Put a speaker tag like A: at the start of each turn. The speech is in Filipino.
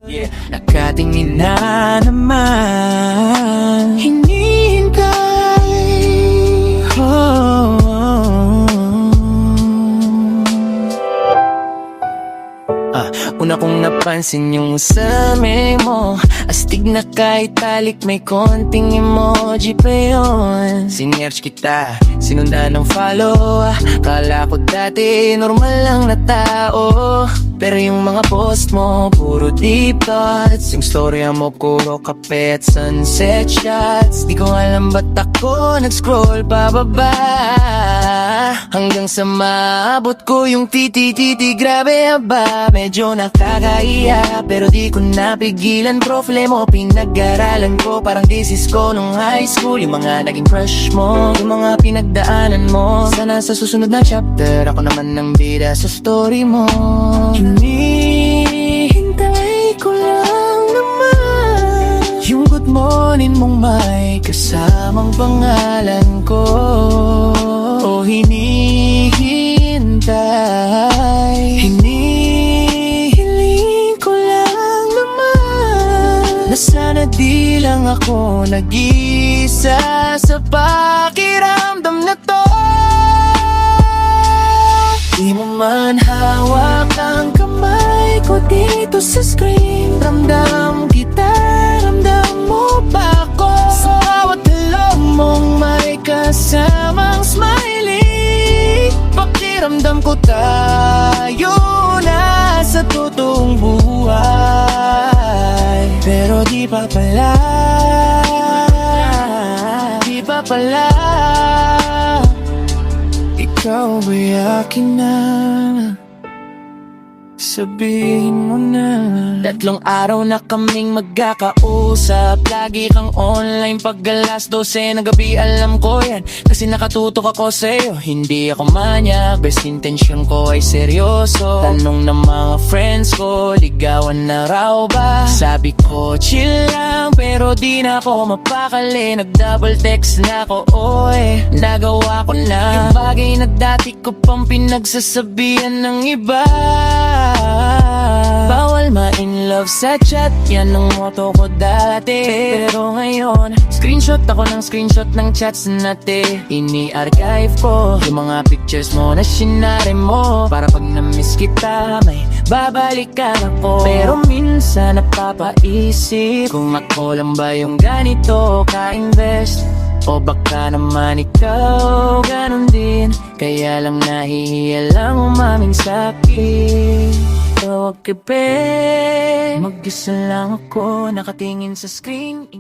A: Nakatingin na naman, hinihintay. Una kong napansin yung salamin mo, astig na kahit talik may konting emoji pa yun. Sinearch kita, sinundan ng follow. Kala ko dati normal lang na tao, pero yung mga post mo puro deep thoughts. Yung storya mo puro kape at sunset shots. Di ko alam ba't ako nag-scroll pababa, hanggang sa maabot ko yung titi-titi. Grabe ba, medyo nakakahiya, pero di ko napigilan. Problema pinag-aralan ko, parang thesis ko nung high school. Yung mga naging crush mo, yung mga pinagdaanan mo. Sana sa susunod na chapter, ako naman ang bida sa story mo. Hinihintay ko lang naman yung good morning mong may kasamang pangalan ko. O hinihintay, hinihiling ko lang naman na sana di lang ako nag-isa sa pakiramdam na to. Di mo man hawak ang kamay ko dito sa screen. Ramdam kita, ramdam mo ba ako? Sa bawat hello mong may kasamang smiley. Pakiramdam ko tayo na sa totoong buhay. Pero di pa pala, di pa pala. Ikaw ba'y akin na? Sabihin mo na. 3 araw na kaming magkakausap, lagi kang online pag alas 12 ng gabi. Alam ko yan kasi nakatutok ako sa'yo. Hindi ako manyak, best intention ko ay seryoso. Tanong ng mga friends ko, ligawan na raw ba? Sabi ko chill lang, pero di na ako mapakali. Nag-double text na ako, oy, nagawa ko na yung bagay na dati ko pang pinagsasabihan ng iba. Bawal ma-in love sa chat, yan ang motto ko dati. Pero ngayon, screenshot ako ng screenshot ng chats natin. Ini-archive ko yung mga pictures mo na sinare mo, para pag na-miss kita, may babalikan ako. Pero minsan napapaisip kung ako lang ba yung ganito ka-invest, o baka naman ikaw ganun din. Kaya lang nahihiya lang umamin sa'kin. Tawag kay Ben, mag-isa lang ako nakatingin sa screen.